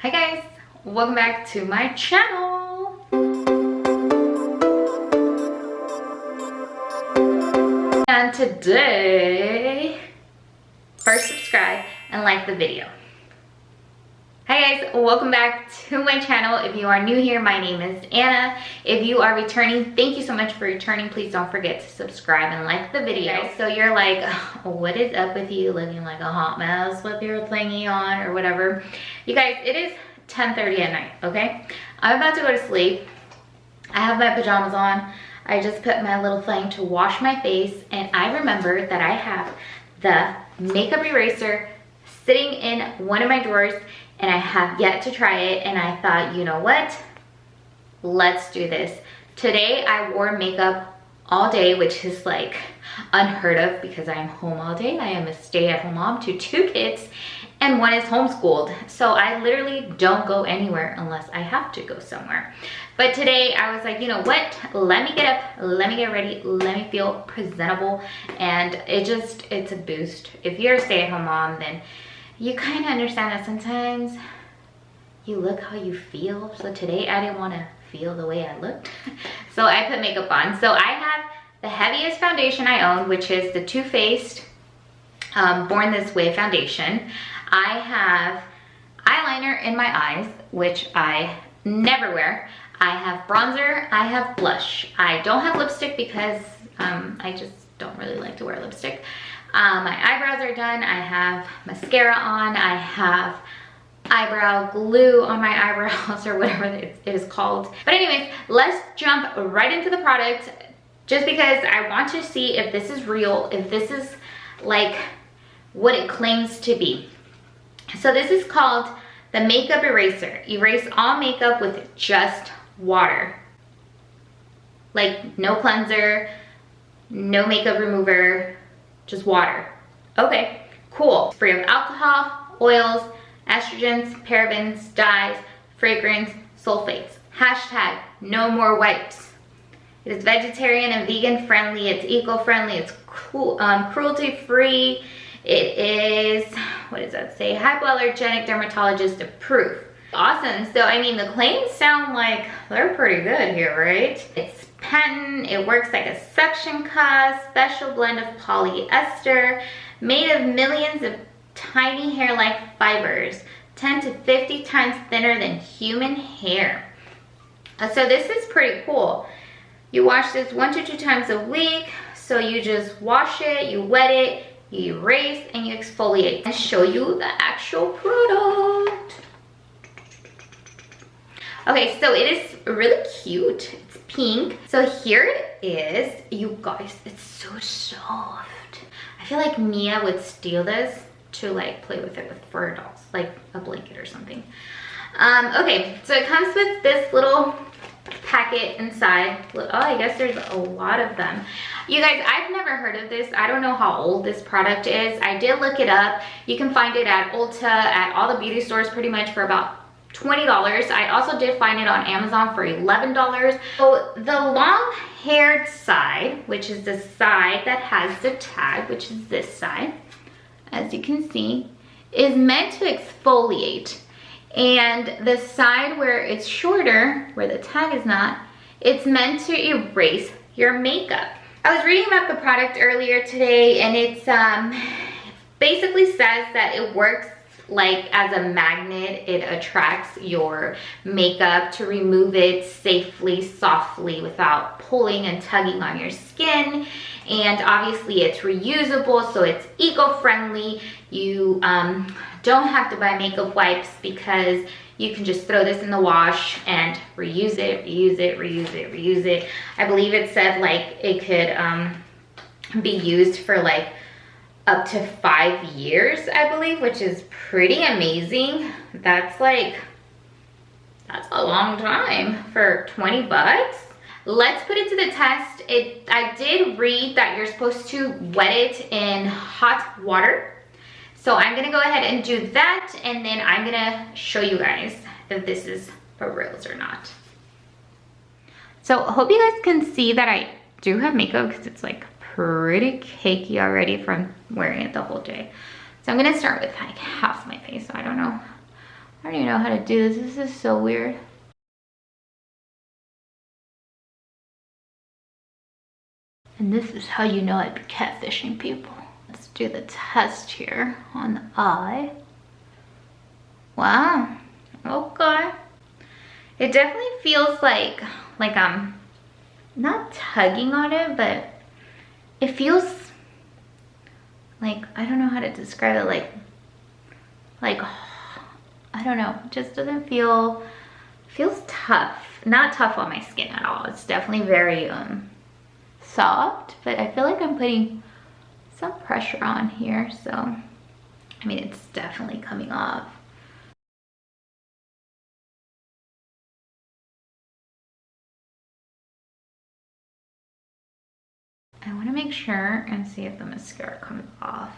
Hi guys, welcome back to my channel. And today, first subscribe and like the video. Hi guys, welcome back to my channel. If you are new here, my name is Anna. If you are returning, thank you so much for returning. Please don't forget to subscribe and like the video. So you're like, oh, what is up with you looking like a hot mess with your thingy on or whatever? You guys, it is 10:30 at night, okay? I'm about to go to sleep. I have my pajamas on. I just put my little thing to wash my face, and I remember that I have the makeup eraser sitting in one of my drawers, and I have yet to try it, and I thought, you know what? Let's do this. Today I wore makeup all day, which is like unheard of because I am home all day. I am a stay-at-home mom to 2 kids, and one is homeschooled. So I literally don't go anywhere unless I have to go somewhere. But today I was like, you know what? Let me get up, let me get ready, let me feel presentable. And it's a boost. If you're a stay-at-home mom, then you kind of understand that sometimes you look how you feel. So today I didn't want to feel the way I looked. So I put makeup on. So I have the heaviest foundation I own, which is the Too Faced Born This Way foundation. I have eyeliner in my eyes, which I never wear. I have bronzer, I have blush. I don't have lipstick because I just don't really like to wear lipstick. My eyebrows are done. I have mascara on. I have eyebrow glue on my eyebrows or whatever it is called. But anyways, let's jump right into the product just because I want to see if this is real, if this is like what it claims to be. So this is called the Makeup Eraser. Erase all makeup with just water. Like no cleanser, no makeup remover, just water. Okay, cool. It's free of alcohol, oils, estrogens, parabens, dyes, fragrance, sulfates. Hashtag no more wipes. It is vegetarian and vegan friendly. It's eco-friendly. It's cruelty free. It is, what does that say? Hypoallergenic, dermatologist approved. Awesome. So I mean, the claims sound like they're pretty good here, right? It's patent. It works like a suction cup, special blend of polyester, made of millions of tiny hair-like fibers, 10 to 50 times thinner than human hair. So this is pretty cool. You wash this 1 to 2 times a week. So you just wash it, you wet it, you erase, and you exfoliate. And show you the actual product. Okay, so it is really cute. It's pink. So here it is. You guys, it's so soft. I feel like Mia would steal this to like play with it with fur dolls, like a blanket or something. Okay, so it comes with this little packet inside. Oh, I guess there's a lot of them. You guys, I've never heard of this. I don't know how old this product is. I did look it up. You can find it at Ulta, at all the beauty stores pretty much for about $20. I also did find it on Amazon for $11. So the long-haired side, which is the side that has the tag, which is this side, as you can see, is meant to exfoliate. And the side where it's shorter, where the tag is not, it's meant to erase your makeup. I was reading about the product earlier today, and it's basically says that it works like as a magnet. It attracts your makeup to remove it safely, softly, without pulling and tugging on your skin. And obviously it's reusable, so it's eco-friendly. You don't have to buy makeup wipes because you can just throw this in the wash and reuse it, reuse it, reuse it, reuse it. I believe it said like it could be used for like up to 5 years, I believe, which is pretty amazing. That's a long time for 20 bucks. Let's put it to the test. I did read that you're supposed to wet it in hot water. So I'm gonna go ahead and do that, and then I'm gonna show you guys if this is for reals or not. So I hope you guys can see that I do have makeup because it's like pretty cakey already from wearing it the whole day. So I'm gonna start with like half my face. So I don't know don't even know how to do this. This is so weird. And this is how you know I'd be catfishing people. Let's do the test here on the eye. Wow, okay. It definitely feels like I'm not tugging on it, but it feels like, I don't know how to describe it, like I don't know, it just doesn't feels tough. Not tough on my skin at all. It's definitely very soft, but I feel like I'm putting some pressure on here, so I mean, it's definitely coming off. I want to make sure and see if the mascara comes off,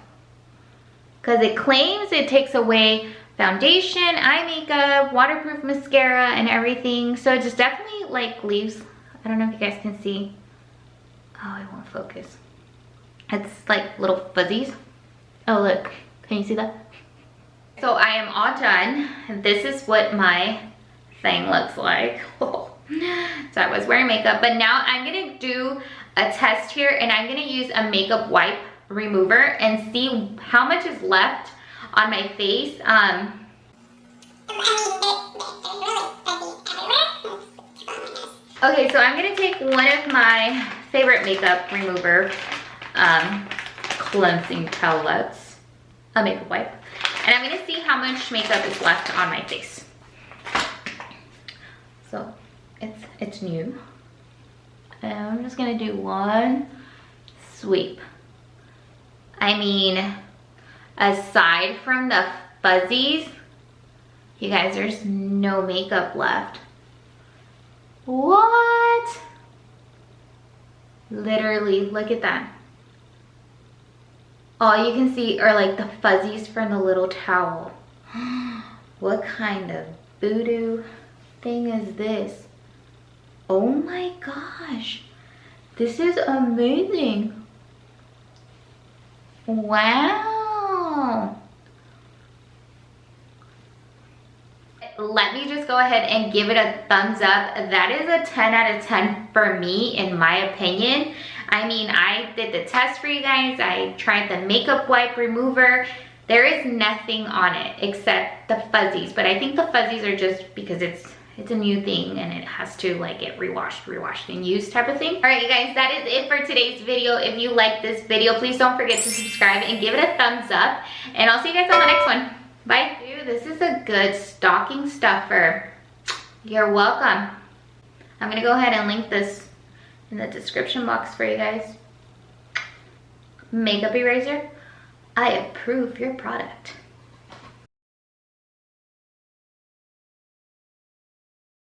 because it claims it takes away foundation, eye makeup, waterproof mascara, and everything. So it just definitely like leaves, I don't know if you guys can see. Oh, it won't focus. It's like little fuzzies. Oh, look, can you see that? So I am all done. This is what my thing looks like. So I was wearing makeup, but now I'm gonna do a test here, and I'm gonna use a makeup wipe remover and see how much is left on my face. Okay, so I'm gonna take one of my favorite makeup remover cleansing towelettes, a makeup wipe, and I'm gonna see how much makeup is left on my face. So it's new. And I'm just gonna do one sweep. I mean, aside from the fuzzies, you guys, there's no makeup left. What? Literally, look at that. All you can see are like the fuzzies from the little towel. What kind of voodoo thing is this? Oh my gosh, this is amazing. Wow. Let me just go ahead and give it a thumbs up. That is a 10 out of 10 for me, in my opinion. I mean, I did the test for you guys. I tried the makeup wipe remover. There is nothing on it except the fuzzies, but I think the fuzzies are just because it's a new thing and it has to like get rewashed and used type of thing. All right, you guys, that is it for today's video. If you like this video, please don't forget to subscribe and give it a thumbs up, and I'll see you guys on the next one. Bye. Dude, this is a good stocking stuffer. You're welcome. I'm gonna go ahead and link this in the description box for you guys. Makeup eraser. I approve your product.